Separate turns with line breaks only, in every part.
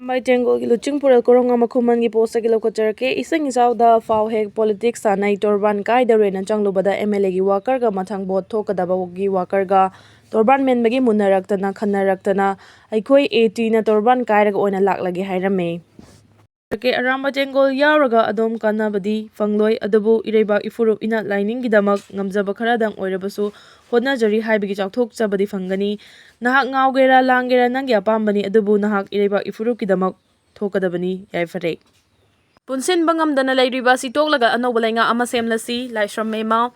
Mai Tengol Luching Purel Korounganba Amadi Oja Bimoldagi Isang Isauda Fau Hek Politics Sanai Torban Kai the Rain and Changlubada MLA gi Worker ga Matang Bot Tokadaba gi Worker ga Torban Men Bagi Munaraktana Kanaraktana Aikoi 80 na Torban Kai Oina Laklagi Hairame. Aramba Tengol Yaraga Adom Kanabadi Fangloi Adabu Ireba Ifurup Inat Lining Gidamak Ngamzaba Karadang Oirabasu Hodna Jari Haibigi Chaktok Sabadi Fangani Nahak Ngaugera Langera Nangia Pambani Adabu Nahak Ireba Ifurup Gidamak Tokadabani Yaifare. Punsin Bangam Dana Lairiba Sitolaga Anobalenga Amasem Lasi, Laishram Mema.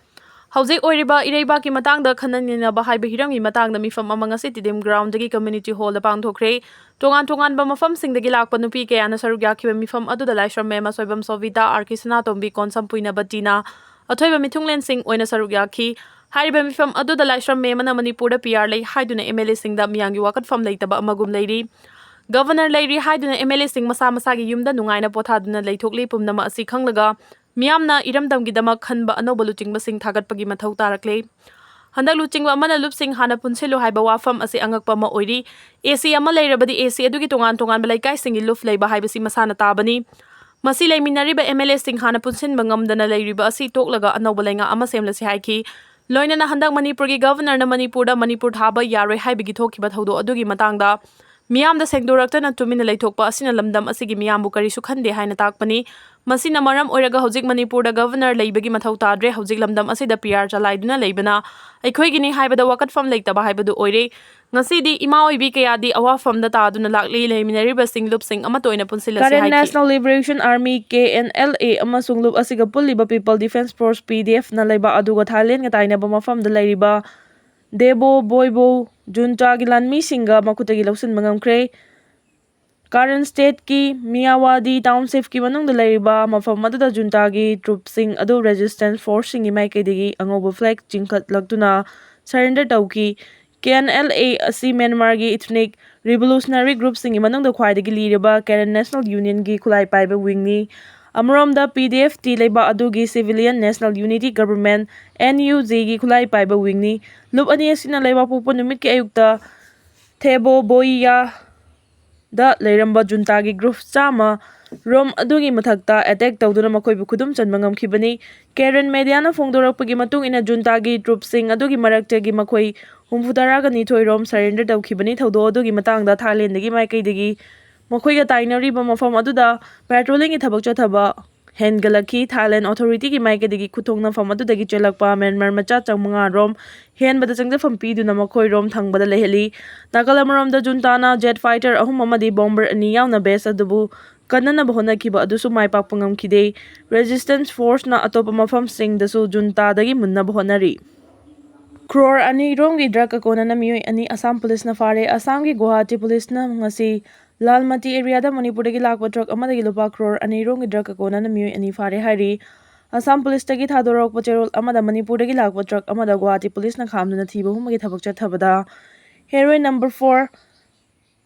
Hauzik Oiriba Ireba ki matang da Kananina Bahai Behirami Matang the Mifam among a city dim ground the community hall the Pangtokre, Tongan Bamafam sing the Gilak Panupi and a Sarugaki Mifam Adu the Laishram Mema Soibam Sovita Arkisanatom be Consampuina Batina, a Toiba Mitunglen sing Oina Sarugaki, Haribam Mifam Adu the Laishram Mema Manipur PR lay Haiduna MLA sing that Miangi Wakat from later but Magum lady. Governor Lady Haiduna MLA sing Masamasagi Yumda Nungaina Potaduna lay Tokli Pumnama Sikanglaga. Miamna Iramdam Gidama Khanba Anoba Luchingba Sing Tagat Pagi Mathau Tarakle. Handak Luchingba Amana Lup Sing Hana Punselo Haiba Wafam Asi Angakpa Ma Oiri, AC Amalay Rabadi AC Adugi Tongan Balaikai Sing Luf Lay Bahibasi Masana Tabani. Masi Lay Minariba MLA Sing Hana Punsin Bangam Dana Lay Riba Asi Toklaga Anobalenga Amasem Lasi Haiki. Loina na Handak Manipur Governor na Manipur Thaba Yare Haibigi Toki Bathodo Adugi Matangda. Miam the Sengdurakta na Tumina Lay Tokpa Asina Lamdam Asigi Miam Bukari Sukhande Haina Takpani. Masina maram oiraga hojik Manipur da Governor Laibagi Mathau Tadre hojik lamdam asida PR Jalaiduna Laibana Aikoi gini haibada wakat from Laitaba Haibadu Oire Ngasidi Ima Oibi Kayadi Awa from the Taduna Lakli Laminariba Sing Lup Sing Amatoina Punsila Karen National Liberation Army KNLA Amasung Lup Asiga Puliba People Defense Force PDF na Laiba Aduga Thailand Ngataina Bama from the Lairiba Debo Boybo Junta Gilan Misinga Makutagi Lausin Mangamkre Karen State ki Miyawadi Township ki manung da laiba mafam aduda junta gi troop sing adu resistance force sing imai kedigi angoba flag jingkhat lagtuna surrender tauki KNLA asi Myanmar gi ethnic revolutionary group sing manung da khwaidagi liriba Karen National Union gi khulai paiba wing ni amrom da PDF ti laiba adu gi Civilian National Unity Government NUG gi khulai paiba wing ni lup ani asina laiba pupo numit ki ayukta Thebo Boya da Lairamba Juntagi group Chama Rom Adugi Mathakta attack Tauduna Makoibu Kudum Chanmangam Kibani Karen Mediana Fongdorapagi Matung in a Juntagi troop sing Adugi Maraktagi Makoi Humfutaraga Nitoi Rom surrender Tau Kibani Taudo Adugi Matang da Thailand Digi Makai Digi Makoiga Taina Riba Mafam Aduda patrolling Itabacha Taba Hengalaki Thailand Authority ki Maika Digi Kutongna from Adudagi Chelakpa Myanmar Macha Changmanga Rom Hen Bada Changda from Piduna Makoi Rom Thangbada Leheli Nakalamaram da Juntana jet fighter ahum amadi bomber ani yauna bes adubu kanana bahona kiba adusu mai pakpangam kide resistance force na atopa mafam sing dasu junta dagi munna bahonari crore ani rongi drug kona na mioi ani Assam police na fare Assam gi Guwahati police na ngasi Lalmati area da Manipur dagi lakwa truck amadagi lupa crore ani rongi drug kona na mioi ani fare hari Assam police dagi thadorok pacherol amada Manipur dagi lakwa truck amada Guwahati police na khamduna thiba humagi thabak chathabada heroin number 4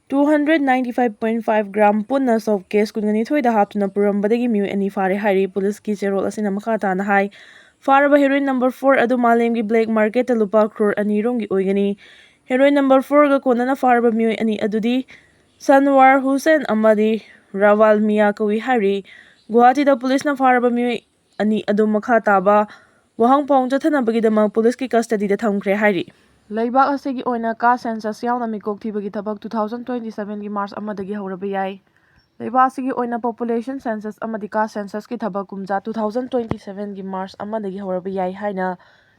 295.5 gram punna soft case kungani thoida haptuna purambadagi miu ani fare hari police ki cherol asina makhata na hai faraba heroin number 4 adu malemgi black market lupa crore ani rongi oigani heroin number 4 ga konana faraba miu ani adudi Sanwar Hussein Amadi Rawal Mia kawi hari Guwahati da police na faraba miu ani adu makhata ba wahang pong chathana bagidama police ki custody da thamkre hari Laibak asigi oina ka census yauna mikok thibagi thabak 2027 gi March amadagi hauraba yai. Laibak asigi oina population census amadi ka census ki thabak kumja 2027 gi March amadagi hauraba yai haina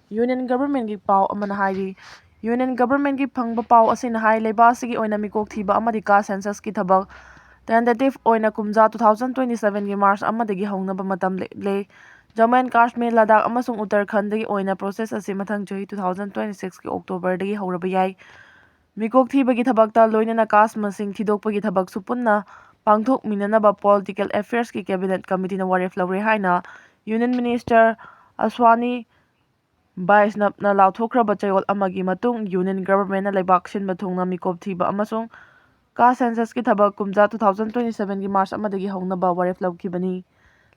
Union Government gi pau amana hairi. Union Government gi phangba pau asina hai laibak asigi oina mikok thiba amadi ka census ki thabak tentative oina kumja 2027 gi March amadagi haunaba matam le Jammu and Kashmir, Ladakh amasung Uttarakhand dagi oina process asi mathang chahi 2026 ki October dagi hauraba yai. Mikok thibagi thabakta loinana caste masing thidokpagi thabak supunna pangthok minanaba political affairs ki cabinet committee na waref lawre haina Union Minister Aswani Baisnab na lauthokraba chayol amagi matung Union Government na laibak shinba thongna mikop thiba amasung caste census ki thabak kumja 2027 ki March amadagi haunaba waref lawkibani.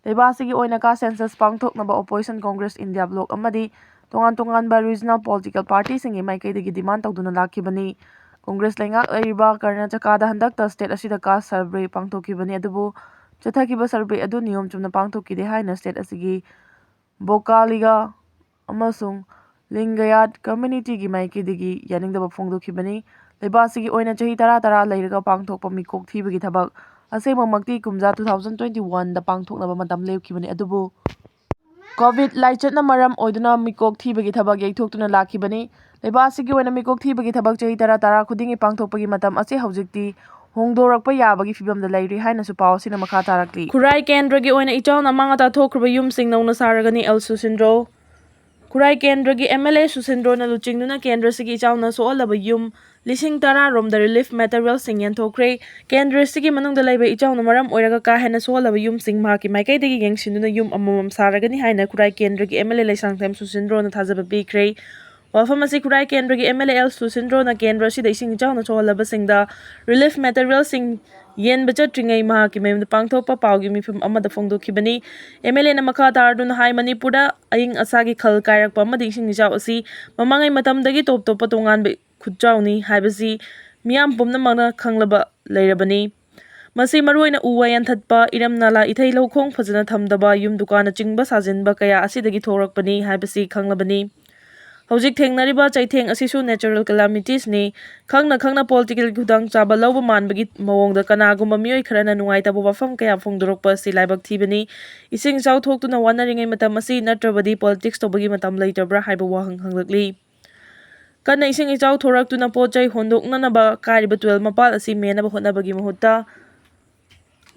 Laibasigi oina ka census pangthoknaba Opposition Congress India bloc amadi tongan ba regional political party singi maikai dagi demand tawduna lakhibani Congress Lengak Lariba Karnataka Handakta State Asida Ka Survey Pangtokibani Adubu Chathakiba Survey Adu Niyom Chumna Pangtokide Haina State Asigi Bokaliga Amasung Lingayat Community Gi Maikidigi Yaningdaba Phongdokibani Lebasigi Oina Chahi Tara Lairaga Pangthokpa Mikok Thibagi Thabak Asema Makti Kumja 2021 da Pangthoknaba Matam Leukibani Adubu COVID Laichatna Maram Oiduna Mikok Thibagi Thabak Yaithoktuna Lakibani Lebasigi Oina Mikok Thibagi Thabak Chahi Tara Khudingi Pangthokpagi Matam Ase Haujikti Hongdorakpa Yabagi Fibamda Lairi Haina su Pau Sina Makha Tarakli Kurai Kendragi Oina Ichauna Mangata Thokruba Yumsing Nauna Saragani El Susindro Kurai Kendragi MLA Susindro na Luchingduna Kendra Sigi Ichauna Soalaba Yum Lising Tara Rom the relief material sing Yanthokre Kendra Sigi Manung the Laiba Ichauna Maram Oiraga Kahana Soalaba Yum Sing Maki Makai Digi Yangsinduna Yum Amam Saragani Haina Kurai Kendragi MLA Lesang Tem Susindro na Tazaba Bikre Wafamasi Kurai Kendragi MLA El Susindro na Kendra Sida Ising Ichauna Soalaba Sing the relief material sing Yen Bachat Tringai Mahaki Mem the Pangtopa Paugi from Amada Fondo Kibani, MLA Namaka Tardun Hai Manipura, Aying Asagi Kal Kayak Pamadi Singisi, Mamangai Matam Dagi Top Topatungan Kujauni, Hibasi, Miam Pumnamana Kanglaba Lairabani. Masi Maruoina Uwayan Tatpa, Iram Nala, Itailo Kong, Fazana Tamdaba, Yum Dukana Chingba Sazin Bakaya, Asidagi Torak Bani, Hibasi Kanglabani. Hojik Tengnariba Chaiteng Asisu natural calamities ni Khangna political Gudang Chaba Loba Manbagi Mawong the Kanaguma Mui Karana Nuaita Bufam Kaya Fongdorokpa Silaibak Tibani, Ising South Hok to the wandering in Matamasi, Natrabadi politics to Bagi Matam later Bra Hibawahang Hangli. Kana Ising is out Torak to Napochai Hondok Nanaba Kariba 12 Mapal Asi Mena Bahonabagi Mahuta.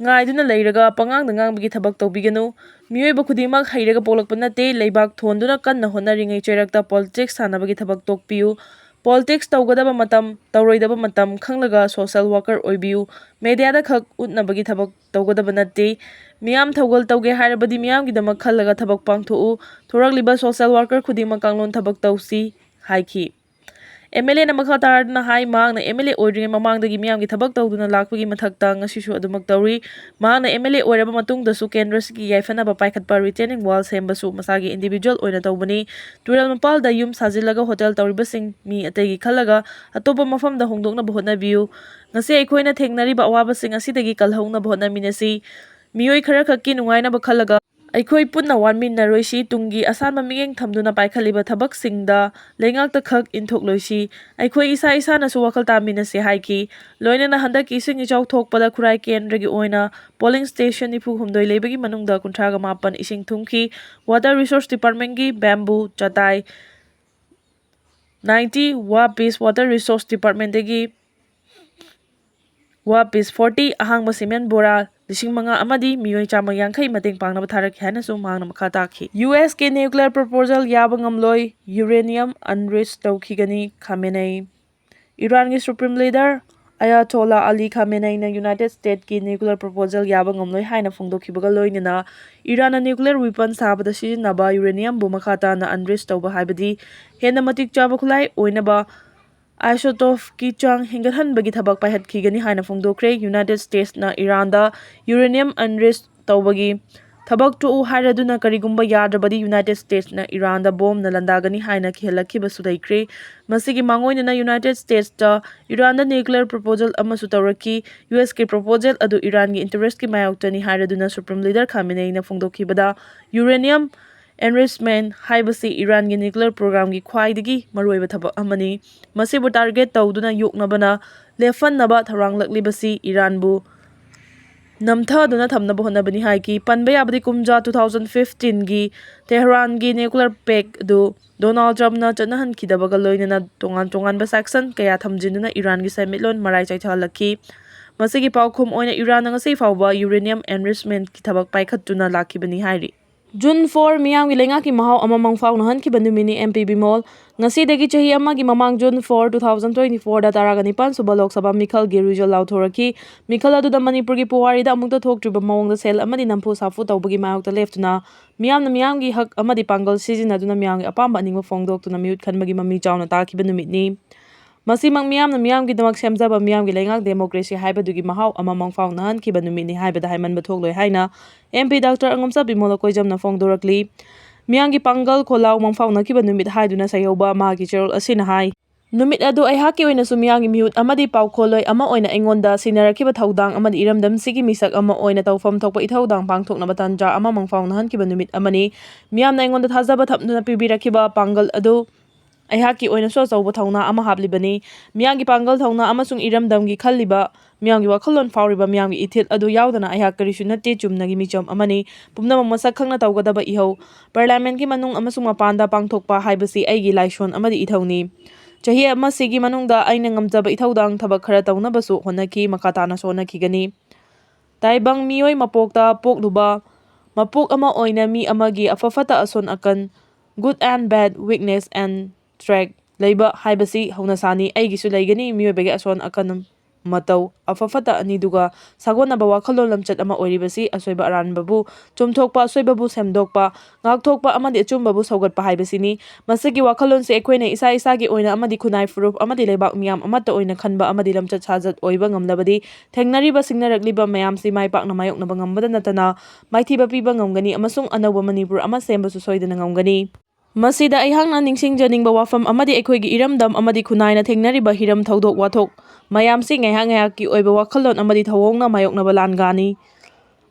Ngai duna leiraga pangang dangang bagi thabak tawbiganu mioi ba khudimak hairaga polakpa nate leibak thonduna kanna honaringai cherakta politics sanabagi thabak tokpiu politics tawgadaba matam tawroidaba matam khanglaga social worker oibiu media da khak utnabagi thabak tawgadaba nate miyam thawgal tawge hairabadi miyam gidamak khallaga thabak pangthou thorakliba social worker khudimak kanglon thabak tawsi haiki MLA na Makha Taraduna Hai Mang na MLA Oidring Mamang the Gimiam Gitabak Tawduna Lakwi Matakta Shishu Adumak Tauri, Mang na MLA Oiraba Matung the Sukendrski Yaifana Bapaikat Pa retaining walls Hembasu Masagi individual Oina Tawbani, Tural Mapal da Yum Sazilaga Hotel Tauribasing Mi Ategi Kalaga, Atopa Mafam the Hongdok na Bohona view, Nasi Equina Tengnariba Wabasing Asidagi Kalhong na Bohona Minasi, Mioi Karakakin Waina Bakalaga. Aikoi punna wanmin na roishi tungi asan mamigeng thamduna paikhaliba thabak singda lengak ta khak inthok loishi aikoi isa na su wakal tamina se haiki loina na handa ki sing ichau thok pada khurai kendragi oina polling station ni phu humdoi lebagi manungda kunthraga mapan ising thumki water resource department gi bamboo chatai 90 wapis water resource department degi wapis 40 ahang cement bora Lishing Manga Amadi Mioi Chama Yankai Mating Pangnaba Tharak Hanasu Mangna Makataki. US ke nuclear proposal Yabangam Loy uranium unrest Taukigani Khamenei. Iran ki Supreme Leader Ayatollah Ali Khamenei na United States ki nuclear proposal Yabangam Loy Haina Fongdokibaga Loy na Iran na nuclear weapon sabada sizinaba uranium bumakata na unrest tawba haibadi hena matik chaba khulai oinaba Isotope ki chang hingathan bagi thabak paihat khigani haina fongdokre United States na Iran da uranium unrest tawbagi thabak tu hairaduna karigumba yadrabadi United States na Iran da bomb na landagani haina khihalakhiba sudaikre masigi mangoina na United States da Iran da nuclear proposal amasu tawraki US ke proposal adu Iran gi interest ki mayautani hairaduna Supreme Leader Khamenei na fongdokhibada uranium enrichment haibasi Iran gi nuclear program gi khwaidagi maruoiba thabak amani masibu target tawduna yoknabana lefannaba tharanglakli Iran bu namtha duna thamnaba honabani haiki panbe abadi kumja 2015 gi Tehran gi nuclear pact du Donald Trump na chanahan kidabaga loinana tongan ba section kaya thamjinuna Iran gi semitlon marai chaithalaki masigi paukhum oina Iran nga sei fawba uranium enrichment ki thabak paikhatuna lakibani hairi June 4 miyam gi lenga ki mahau amamang fauna han ki bandumini MP Bimol ngasi degi chahi ama gi mamang June 4 2024 da taragani pan suba lok sabha mikhal gi result lauthoraki mikhal adu da Manipur gi puwari da amukta thoktriba mawong da sel amadi nampu safu tawbagi mayok da leftuna miyam gi hak amadi pangal sizinaduna miyam gi apamba aningma fongdok tuna mute khanbagi mami chawna takiba numitni Masimang miyam na miyam gi damak semjaba miyam gi lengak democracy haibadugi mahau amamang fauna han ki banumini haibada haiman bathok loi haina MP Dr. Angomsa Bimola koijam na fongdorakli miyam gi pangal kholau mang fauna ki banumit haiduna sayoba ma gi cherol asina hai ꯅꯨꯃꯤꯠ ꯑꯗꯨ ꯑꯩꯍꯥꯛꯀꯤ ꯑꯣꯏꯅꯁꯨ ꯃꯤꯌꯥꯝꯒꯤ ꯃꯤꯍꯨꯠ ꯑꯃꯗꯤ ꯄꯥꯎꯈꯣꯜꯂꯣꯏ ꯑꯃ ꯑꯣꯏꯅ ꯑꯩꯉꯣꯟꯗ ꯁꯤꯟꯅꯔꯛꯈꯤꯕ ꯊꯧꯗꯥꯡ ꯑꯃꯗꯤ ꯏꯔꯝꯗꯝꯁꯤꯒꯤ ꯃꯤꯁꯛ ꯑꯃ ꯑꯣꯏꯅ ꯇꯧꯐꯝ ꯊꯣꯛꯄ ꯏꯊꯧꯗꯥꯡ ꯄꯥꯡꯊꯣꯛꯅꯕ ꯇꯥꯟꯖꯥ ꯑꯃ ꯃꯪꯐꯥꯎꯅꯍꯟꯈꯤꯕ ꯅꯨꯃꯤꯠ ꯑꯃꯅꯤ꯫ ꯃꯤꯌꯥꯝꯅ ꯑꯩꯉꯣꯟꯗ ꯊꯥꯖꯕ ꯊꯝꯗꯨꯅ ꯄꯤꯕꯤꯔꯛꯈꯤꯕ ꯄꯥꯡꯒꯜ ꯑꯗꯨ ꯑꯩꯍꯥꯛꯀꯤ ꯑꯣꯏꯅꯁꯨ ꯑꯆꯧꯕ ꯊꯧꯅꯥ ꯑꯃ ꯍꯥꯞꯂꯤꯕꯅꯤ꯫ ꯃꯤꯌꯥꯝꯒꯤ ꯄꯥꯡꯒꯜ ꯊꯧꯅꯥ ꯑꯃꯁꯨꯡ ꯏꯔꯝꯗꯝꯒꯤ ꯈꯜꯂꯤꯕ ꯃꯤꯌꯥꯝꯒꯤ ꯋꯥꯈꯜꯂꯣꯟ ꯐꯥꯎꯔꯤꯕ ꯃꯤꯌꯥꯝꯒꯤ ꯏꯊꯤꯜ ꯑꯗꯨ ꯌꯥꯎꯗꯅ ꯑꯩꯍꯥꯛ ꯀꯔꯤꯁꯨ ꯅꯠꯇꯦ, ꯆꯨꯝꯅꯒꯤ ꯃꯤꯆꯝ ꯑꯃꯅꯤ꯫ ꯄꯨꯝꯅꯃꯛ ꯃꯁꯛ ꯈꯪꯅ ꯇꯧꯒꯗꯕ ꯏꯍꯧ ꯄꯥꯔꯂꯤꯌꯥꯃꯦꯟꯠꯀꯤ ꯃꯅꯨꯡ ꯑꯃꯁꯨꯡ ꯃꯄꯥꯟꯗ ꯄꯥꯡꯊꯣꯛꯄ ꯍꯥꯏꯕꯁꯤ ꯑꯩꯒꯤ ꯂꯥꯏꯁꯣꯟ ꯑꯃꯗꯤ ꯏꯊꯧꯅꯤ꯫ ꯆꯍꯤ ꯑꯃꯁꯤꯒꯤ ꯃꯅꯨꯡꯗ ꯑꯩꯅ ꯉꯝꯖꯕ ꯏꯊꯧꯗꯥꯡ ꯊꯕꯛ ꯈꯔ ꯇꯧꯅꯕꯁꯨ ꯍꯣꯠꯅꯈꯤ, ꯃꯈꯥ ꯇꯥꯅꯁꯨ ꯍꯣꯠꯅꯈꯤꯒꯅꯤ꯫ ꯇꯥꯏꯕꯪ ꯃꯤꯑꯣꯏ ꯃꯄꯣꯛꯇ ꯄꯣꯛꯂꯨꯕ ꯃꯄꯣꯛ ꯑꯃ ꯑꯣꯏꯅ ꯃꯤ ꯑꯃꯒꯤ ꯑꯐ-ꯐꯠꯇ, ꯑꯁꯣꯟ-ꯑꯀꯟ, good and bad, weakness and strength ꯂꯩꯕ ꯍꯥꯏꯕꯁꯤ ꯍꯧꯅꯁꯥꯅꯤ꯫ ꯑꯩꯒꯤꯁꯨ ꯂꯩꯒꯅꯤ꯫ ꯃꯤꯑꯣꯏꯕꯒꯤ ꯑꯁꯣꯟ-ꯑꯀꯟ, ꯃꯇꯧ, ꯑꯐ-ꯐꯠꯇ ꯑꯅꯤꯗꯨꯒ ꯁꯥꯒꯣꯟꯅꯕ ꯋꯥꯈꯜꯂꯣꯟ ꯂꯝꯆꯠ ꯑꯃ ꯑꯣꯏꯔꯤꯕꯁꯤ ꯑꯁꯣꯏꯕ ꯑꯔꯥꯟꯕꯕꯨ ꯆꯨꯝꯊꯣꯛꯄ, ꯑꯁꯣꯏꯕꯕꯨ ꯁꯦꯝꯗꯣꯛꯄ, ꯉꯥꯛꯊꯣꯛꯄ ꯑꯃꯗꯤ ꯑꯆꯨꯝꯕꯕꯨ ꯁꯧꯒꯠꯄ ꯍꯥꯏꯕꯁꯤꯅꯤ꯫ ꯃꯁꯤꯒꯤ ꯋꯥꯈꯜꯂꯣꯟꯁꯤ ꯑꯩꯈꯣꯏꯅ ꯏꯁꯥ ꯏꯁꯥꯒꯤ ꯑꯣꯏꯅ ꯑꯃꯗꯤ ꯈꯨꯟꯅꯥꯏ, ꯐꯨꯔꯨꯞ ꯑꯃꯗꯤ ꯂꯩꯕꯥꯛ ꯃꯤꯌꯥꯝ ꯑꯃꯠꯇ ꯑꯣꯏꯅ ꯈꯟꯕ ꯑꯃꯗꯤ ꯂꯝꯆꯠ-ꯁꯥꯖꯠ ꯑꯣꯏꯕ ꯉꯝꯂꯕꯗꯤ ꯊꯦꯡꯅꯔꯤꯕ ꯁꯤꯡꯅꯔꯛꯂꯤꯕ ꯃꯌꯥꯝꯁꯤ ꯃꯥꯏ ꯄꯥꯛꯅ ꯃꯥꯌꯣꯛꯅꯕ ꯉꯝꯕꯇ ꯅꯠꯇꯅ ꯃꯥꯏꯊꯤꯕ ꯄꯤꯕ ꯉꯝꯒꯅꯤ ꯑꯃꯁꯨꯡ ꯑꯅꯧꯕ ꯃꯅꯤꯄꯨꯔ ꯑꯃ ꯁꯦꯝꯕꯁꯨ ꯁꯣꯏꯗꯅ ꯉꯝꯒꯅꯤ꯫ ꯃꯁꯤꯗ ꯑꯩꯍꯥꯛꯅ ꯅꯤꯡꯁꯤꯡꯖꯅꯤꯡꯕ ꯋꯥꯐꯝ ꯑꯃꯗꯤ ꯑꯩꯈꯣꯏꯒꯤ ꯏꯔꯝꯗꯝ ꯑꯃꯗꯤ ꯈꯨꯟꯅꯥꯏꯅ ꯊꯦꯡꯅꯔꯤꯕ ꯍꯤꯔꯝ, ꯊꯧꯗꯣꯛ-ꯋꯥꯊꯣꯛ ꯃꯌꯥꯝꯁꯤ ꯉꯥꯏꯍꯥꯛ-ꯉꯥꯏꯍꯥꯛꯀꯤ ꯑꯣꯏꯕ ꯋꯥꯈꯜꯂꯣꯟ ꯑꯃꯗꯤ ꯊꯧꯑꯣꯡꯅ ꯃꯥꯌꯣꯛꯅꯕ ꯂꯥꯟꯒꯥꯅꯤ꯫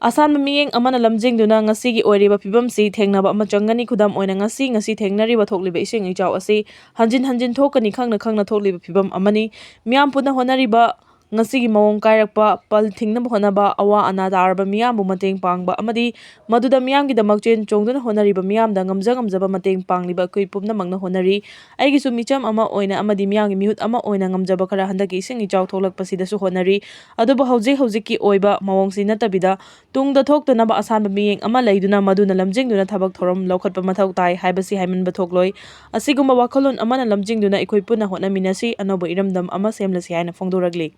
ꯑꯁꯥꯟꯕ ꯃꯤꯠꯌꯦꯡ ꯑꯃꯅ ꯂꯝꯖꯤꯡꯗꯨꯅ ꯉꯁꯤꯒꯤ ꯑꯣꯏꯔꯤꯕ ꯐꯤꯚꯝꯁꯤ ꯊꯦꯡꯅꯕ ꯑꯃ ꯆꯪꯒꯅꯤ꯫ ꯈꯨꯗꯝ ꯑꯣꯏꯅ ꯉꯁꯤ ꯊꯦꯡꯅꯔꯤꯕ ꯊꯣꯛꯂꯤꯕ ꯏꯁꯤꯡ ꯏꯆꯥꯎ ꯑꯁꯤ ꯍꯟꯖꯤꯟ ꯍꯟꯖꯤꯟ ꯊꯣꯛꯀꯅꯤ ꯈꯪꯅ ꯈꯪꯅ ꯊꯣꯛꯂꯤꯕ ꯐꯤꯚꯝ ꯑꯃꯅꯤ꯫ ꯃꯤꯌꯥꯝ ꯄꯨꯟꯅ ꯍꯣꯠꯅꯔꯤꯕ ꯉꯁꯤꯒꯤ ꯃꯑꯣꯡ ꯀꯥꯏꯔꯛꯄ, ꯄꯜ ꯊꯤꯡꯅꯕ ꯍꯣꯠꯅꯕ, ꯑꯋꯥ-ꯑꯅꯥ ꯇꯥꯔꯕ ꯃꯤꯌꯥꯝꯕꯨ ꯃꯇꯦꯡ ꯄꯥꯡꯕ ꯑꯃꯗꯤ ꯃꯗꯨꯗ ꯃꯤꯌꯥꯝꯒꯤꯗꯃꯛ ꯆꯦꯟ-ꯆꯣꯡꯗꯨꯅ ꯍꯣꯠꯅꯔꯤꯕ ꯃꯤꯌꯥꯝꯗ ꯉꯝꯖ-ꯉꯝꯖꯕ ꯃꯇꯦꯡ ꯄꯥꯡꯂꯤꯕ ꯑꯩꯈꯣꯏ ꯄꯨꯝꯅꯃꯛꯅ ꯍꯣꯠꯅꯔꯤ꯫ ꯑꯩꯒꯤꯁꯨ ꯃꯤꯆꯝ ꯑꯃ ꯑꯣꯏꯅ ꯑꯃꯗꯤ ꯃꯤꯌꯥꯝꯒꯤ ꯃꯤꯍꯨꯠ ꯑꯃ ꯑꯣꯏꯅ ꯉꯝꯖꯕ ꯈꯔ ꯍꯟꯗꯛꯀꯤ ꯏꯁꯤꯡ ꯏꯆꯥꯎ ꯊꯣꯛꯂꯛꯄꯁꯤꯗꯁꯨ ꯍꯣꯠꯅꯔꯤ꯫ ꯑꯗꯨꯕꯨ ꯍꯧꯖꯤꯛꯀꯤ ꯑꯣꯏꯕ ꯃꯑꯣꯡꯁꯤ ꯅꯠꯇꯕꯤꯗ ꯇꯨꯡꯗ ꯊꯣꯛꯇꯅꯕ ꯑꯁꯥꯟꯕ ꯃꯤꯠꯌꯦꯡ ꯑꯃ ꯂꯩꯗꯨꯅ ꯃꯗꯨꯅ ꯂꯝꯖꯤꯡꯗꯨꯅ ꯊꯕꯛ ꯊꯧꯔꯝ ꯂꯧꯈꯠꯄ ꯃꯊꯧ ꯇꯥꯏ ꯍꯥꯏꯕꯁꯤ ꯍꯥꯏꯃꯟꯕ ꯊꯣꯛꯂꯣꯏ꯫ ꯑꯁꯤꯒꯨꯝꯕ ꯋꯥꯈꯜꯂꯣꯟ ꯑꯃꯅ ꯂꯝꯖꯤꯡꯗꯨꯅ ꯑꯩꯈꯣꯏ ꯄꯨꯟꯅ ꯍꯣꯠꯅꯃꯤꯟꯅꯁꯤ, ꯑꯅꯧꯕ ꯏꯔꯝꯗꯝ ꯑꯃ ꯁꯦꯝꯂꯁꯤ ꯍꯥꯏꯅ ꯐꯣꯡꯗꯣꯔꯛꯂꯤ꯫